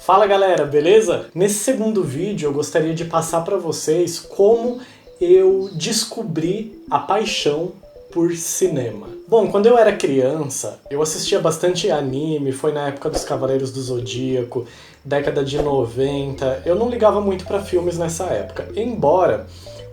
Fala galera, beleza? Nesse segundo vídeo eu gostaria de passar para vocês como eu descobri a paixão por cinema. Bom, quando eu era criança, eu assistia bastante anime, foi na época dos Cavaleiros do Zodíaco, década de 90, eu não ligava muito para filmes nessa época, embora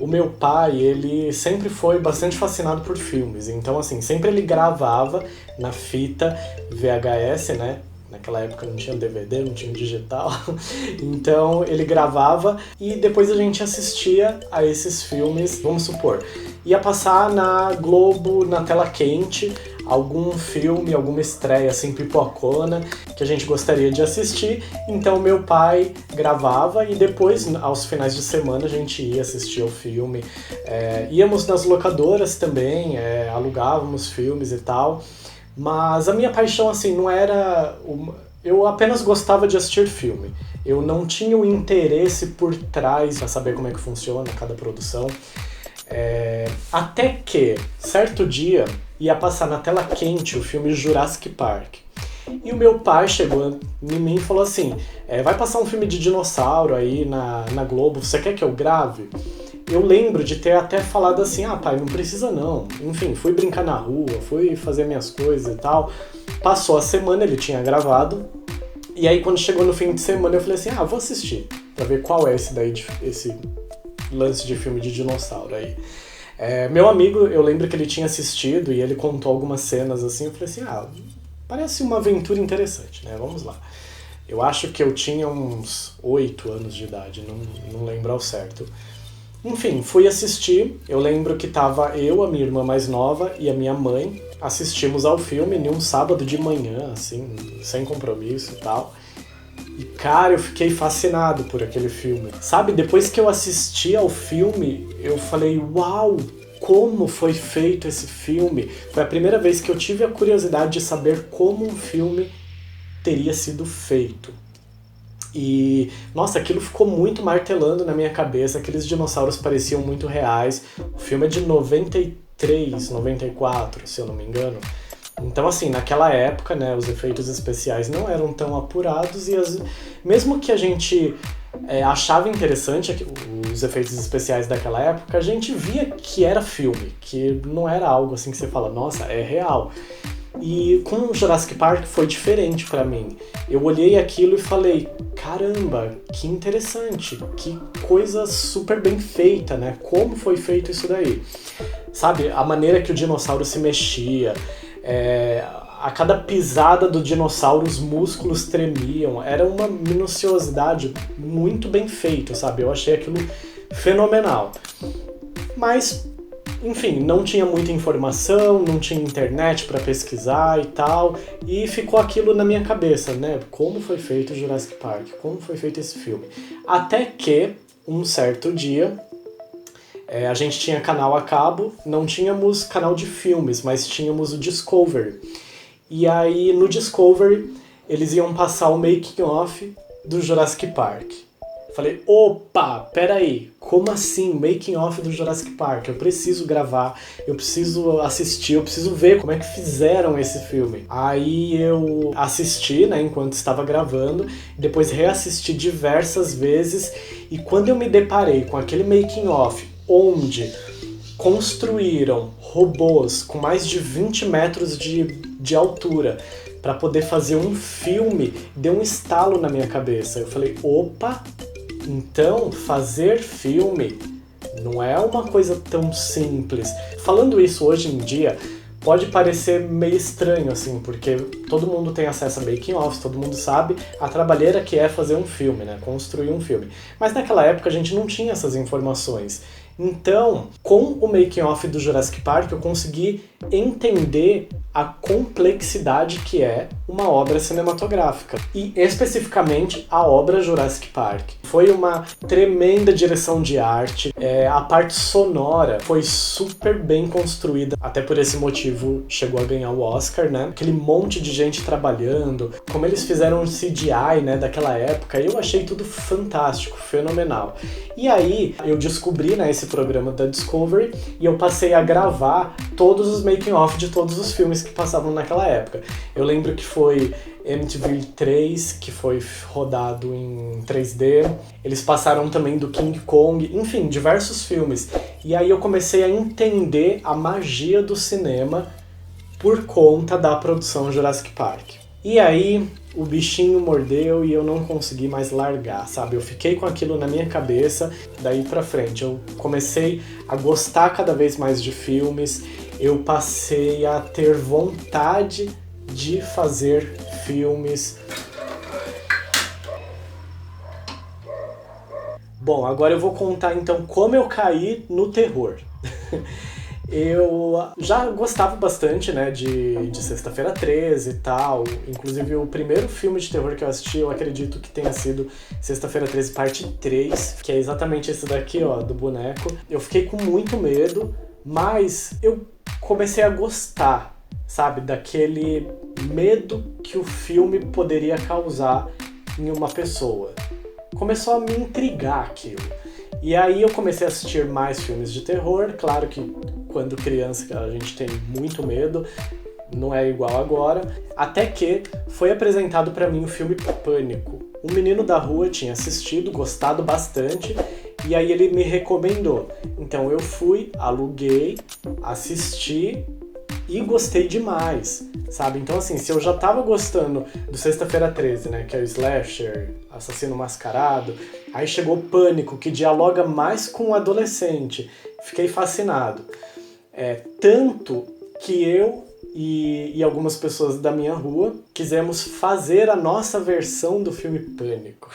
o meu pai, ele sempre foi bastante fascinado por filmes, então assim, sempre ele gravava na fita VHS, né? Naquela época não tinha DVD, não tinha digital, então ele gravava e depois a gente assistia a esses filmes, vamos supor, ia passar na Globo, na tela quente, algum filme, alguma estreia assim pipocona que a gente gostaria de assistir, então meu pai gravava e depois, aos finais de semana, a gente ia assistir o filme, íamos nas locadoras também, alugávamos filmes e tal. Mas a minha paixão, assim, não era... Eu apenas gostava de assistir filme. Eu não tinha o interesse por trás para saber como é que funciona cada produção. Até que, certo dia, ia passar na tela quente o filme Jurassic Park. E o meu pai chegou em mim e falou assim, vai passar um filme de dinossauro aí na Globo, você quer que eu grave? Eu lembro de ter até falado assim, pai, não precisa não. Enfim, fui brincar na rua, fui fazer minhas coisas e tal. Passou a semana, ele tinha gravado. E aí quando chegou no fim de semana eu falei assim, vou assistir, pra ver qual é esse lance de filme de dinossauro aí. Meu amigo, eu lembro que ele tinha assistido e ele contou algumas cenas assim, eu falei assim, parece uma aventura interessante, né? Vamos lá. Eu acho que eu tinha uns 8 anos de idade, não lembro ao certo. Enfim, fui assistir, eu lembro que tava eu, a minha irmã mais nova e a minha mãe, assistimos ao filme em um sábado de manhã, assim, sem compromisso e tal. E cara, eu fiquei fascinado por aquele filme. Sabe, depois que eu assisti ao filme, eu falei, uau, como foi feito esse filme? Foi a primeira vez que eu tive a curiosidade de saber como um filme teria sido feito. E, nossa, aquilo ficou muito martelando na minha cabeça, aqueles dinossauros pareciam muito reais. O filme é de 93, 94, se eu não me engano. Então, assim, naquela época, né, os efeitos especiais não eram tão apurados e mesmo que a gente achava interessante os efeitos especiais daquela época, a gente via que era filme, que não era algo assim que você fala, nossa, é real. E com o Jurassic Park foi diferente pra mim. Eu olhei aquilo e falei, caramba, que interessante, que coisa super bem feita, né? Como foi feito isso daí? Sabe, a maneira que o dinossauro se mexia, a cada pisada do dinossauro os músculos tremiam, era uma minuciosidade muito bem feita, sabe? Eu achei aquilo fenomenal. Mas... enfim, não tinha muita informação, não tinha internet para pesquisar e tal, e ficou aquilo na minha cabeça, né? Como foi feito o Jurassic Park? Como foi feito esse filme? Até que, um certo dia, a gente tinha canal a cabo, não tínhamos canal de filmes, mas tínhamos o Discovery. E aí, no Discovery, eles iam passar o making of do Jurassic Park. Falei, opa, peraí, como assim, making of do Jurassic Park? Eu preciso gravar, eu preciso assistir, eu preciso ver como é que fizeram esse filme. Aí eu assisti, né, enquanto estava gravando, depois reassisti diversas vezes, e quando eu me deparei com aquele making of, onde construíram robôs com mais de 20 metros de altura, para poder fazer um filme, deu um estalo na minha cabeça. Eu falei, opa, então fazer filme não é uma coisa tão simples. Falando isso hoje em dia, pode parecer meio estranho, assim, porque todo mundo tem acesso a making-offs, todo mundo sabe a trabalheira que é fazer um filme, né? Construir um filme. Mas naquela época a gente não tinha essas informações. Então, com o making-off do Jurassic Park, eu consegui entender a complexidade que é uma obra cinematográfica. E, especificamente, a obra Jurassic Park. Foi uma tremenda direção de arte, a parte sonora foi super bem construída, até por esse motivo chegou a ganhar o Oscar, né? Aquele monte de gente trabalhando, como eles fizeram o CGI, né, daquela época, eu achei tudo fantástico, fenomenal. E aí, eu descobri, né, esse programa da Discovery e eu passei a gravar todos os making off de todos os filmes que passavam naquela época. Eu lembro que foi MTV 3, que foi rodado em 3D. Eles passaram também do King Kong, enfim, diversos filmes. E aí eu comecei a entender a magia do cinema por conta da produção Jurassic Park. E aí o bichinho mordeu e eu não consegui mais largar, sabe? Eu fiquei com aquilo na minha cabeça, daí pra frente eu comecei a gostar cada vez mais de filmes, eu passei a ter vontade de fazer filmes. Bom, agora eu vou contar então como eu caí no terror. Eu já gostava bastante, né, de Sexta-feira 13 e tal. Inclusive, o primeiro filme de terror que eu assisti, eu acredito que tenha sido Sexta-feira 13 parte 3, que é exatamente esse daqui, ó, do boneco. Eu fiquei com muito medo, mas eu comecei a gostar, sabe, daquele medo que o filme poderia causar em uma pessoa. Começou a me intrigar aquilo. E aí eu comecei a assistir mais filmes de terror. Claro que quando criança a gente tem muito medo, não é igual agora. Até que foi apresentado pra mim o filme Pânico. Um menino da rua tinha assistido, gostado bastante, e aí ele me recomendou. Então eu fui, aluguei, assisti e gostei demais, sabe? Então assim, se eu já tava gostando do Sexta-feira 13, né, que é o slasher, assassino mascarado, aí chegou Pânico, que dialoga mais com o adolescente. Fiquei fascinado. Tanto que eu e algumas pessoas da minha rua quisemos fazer a nossa versão do filme Pânico.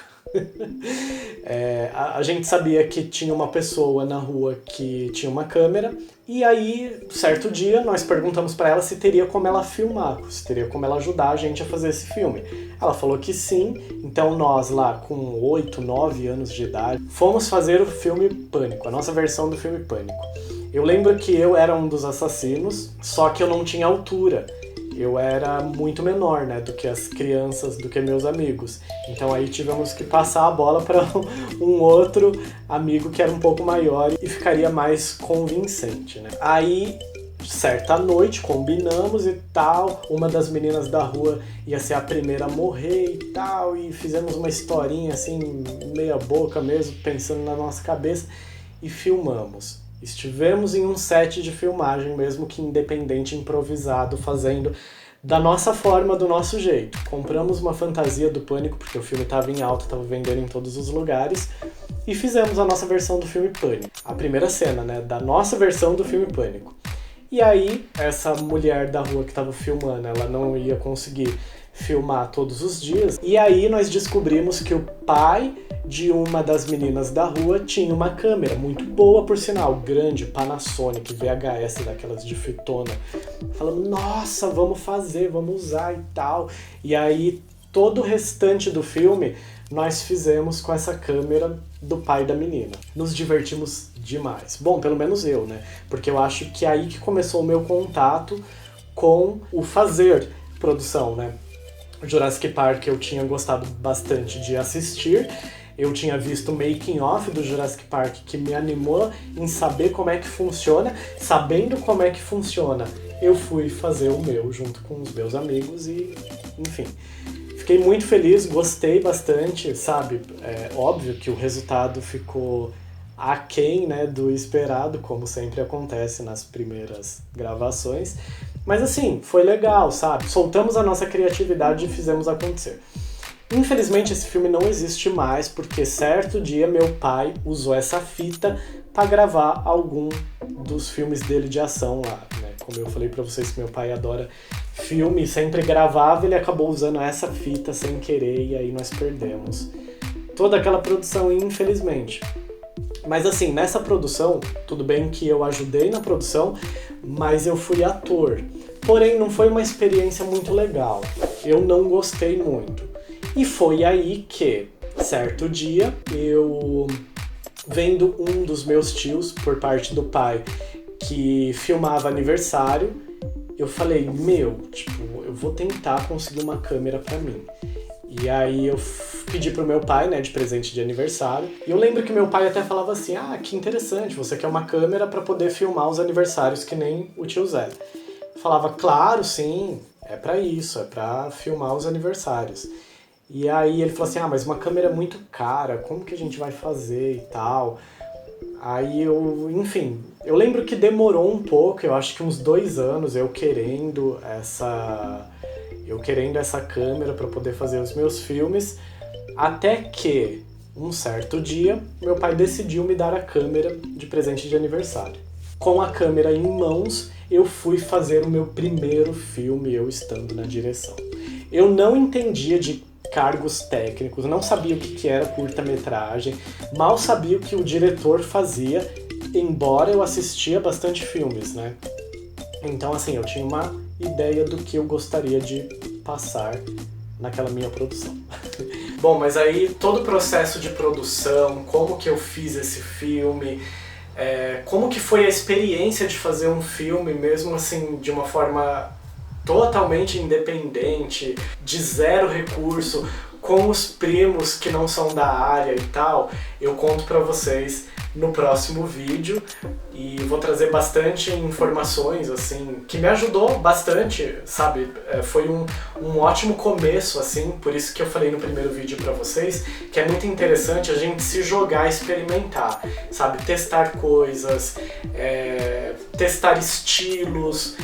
A gente sabia que tinha uma pessoa na rua que tinha uma câmera, e aí, certo dia, nós perguntamos pra ela se teria como ela filmar, se teria como ela ajudar a gente a fazer esse filme. Ela falou que sim, então nós lá com 8, 9 anos de idade, fomos fazer o filme Pânico, a nossa versão do filme Pânico. Eu lembro que eu era um dos assassinos, só que eu não tinha altura. Eu era muito menor, né, do que as crianças, do que meus amigos. Então aí tivemos que passar a bola para um outro amigo que era um pouco maior e ficaria mais convincente, né. Aí, certa noite, combinamos e tal, uma das meninas da rua ia ser a primeira a morrer e tal, e fizemos uma historinha assim, meia boca mesmo, pensando na nossa cabeça, e filmamos. Estivemos em um set de filmagem, mesmo que independente, improvisado, fazendo da nossa forma, do nosso jeito. Compramos uma fantasia do Pânico, porque o filme estava em alta, estava vendendo em todos os lugares, e fizemos a nossa versão do filme Pânico. A primeira cena, né, da nossa versão do filme Pânico. E aí, essa mulher da rua que estava filmando, ela não ia conseguir filmar todos os dias, e aí nós descobrimos que o pai de uma das meninas da rua tinha uma câmera muito boa, por sinal, grande, Panasonic, VHS, daquelas de fitona. Falamos, nossa, vamos fazer, vamos usar e tal. E aí todo o restante do filme nós fizemos com essa câmera do pai da menina. Nos divertimos demais. Bom, pelo menos eu, né? Porque eu acho que é aí que começou o meu contato com o fazer produção, né? Jurassic Park eu tinha gostado bastante de assistir. Eu tinha visto o making of do Jurassic Park, que me animou em saber como é que funciona. Sabendo como é que funciona, eu fui fazer o meu junto com os meus amigos e, enfim, fiquei muito feliz, gostei bastante, sabe? É óbvio que o resultado ficou aquém, né, do esperado, como sempre acontece nas primeiras gravações. Mas assim, foi legal, sabe? Soltamos a nossa criatividade e fizemos acontecer. Infelizmente esse filme não existe mais, porque certo dia meu pai usou essa fita para gravar algum dos filmes dele de ação lá, né? Como eu falei pra vocês que meu pai adora filme, sempre gravava, ele acabou usando essa fita sem querer e aí nós perdemos toda aquela produção, infelizmente. Mas assim, nessa produção, tudo bem que eu ajudei na produção, mas eu fui ator. Porém, não foi uma experiência muito legal. Eu não gostei muito. E foi aí que, certo dia, eu vendo um dos meus tios, por parte do pai, que filmava aniversário, eu falei, eu vou tentar conseguir uma câmera pra mim. E aí eu pedi pro meu pai, né, de presente de aniversário. E eu lembro que meu pai até falava assim, que interessante, você quer uma câmera pra poder filmar os aniversários que nem o tio Zé. falava, claro, sim, é pra isso, é pra filmar os aniversários. E aí ele falou assim, mas uma câmera é muito cara, como que a gente vai fazer e tal? Aí enfim, eu lembro que demorou um pouco, eu acho que uns 2 anos eu querendo essa câmera para poder fazer os meus filmes, até que um certo dia meu pai decidiu me dar a câmera de presente de aniversário. Com a câmera em mãos, eu fui fazer o meu primeiro filme, eu estando na direção. Eu não entendia de cargos técnicos, não sabia o que era curta-metragem, mal sabia o que o diretor fazia, embora eu assistia bastante filmes, né? Então, assim, eu tinha uma ideia do que eu gostaria de passar naquela minha produção. Bom, mas aí todo o processo de produção, como que eu fiz esse filme, como que foi a experiência de fazer um filme, mesmo assim, de uma forma totalmente independente, de zero recurso, com os primos que não são da área e tal, eu conto pra vocês no próximo vídeo e vou trazer bastante informações, assim, que me ajudou bastante, sabe? Foi um ótimo começo, assim, por isso que eu falei no primeiro vídeo pra vocês, que é muito interessante a gente se jogar, experimentar, sabe? Testar coisas, testar estilos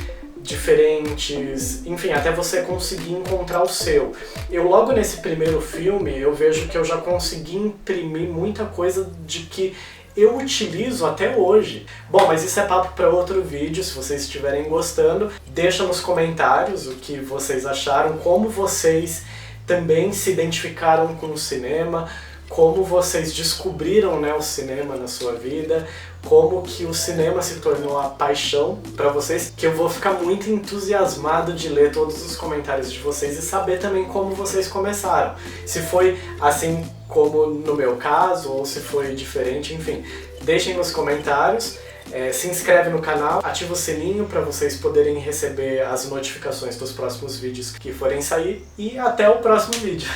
diferentes, enfim, até você conseguir encontrar o seu. Eu logo nesse primeiro filme, eu vejo que eu já consegui imprimir muita coisa de que eu utilizo até hoje. Bom, mas isso é papo para outro vídeo, se vocês estiverem gostando, deixa nos comentários o que vocês acharam, como vocês também se identificaram com o cinema, como vocês descobriram, né, o cinema na sua vida, como que o cinema se tornou a paixão para vocês, que eu vou ficar muito entusiasmado de ler todos os comentários de vocês e saber também como vocês começaram. Se foi assim como no meu caso, ou se foi diferente, enfim. Deixem nos comentários, se inscreve no canal, ativa o sininho para vocês poderem receber as notificações dos próximos vídeos que forem sair e até o próximo vídeo.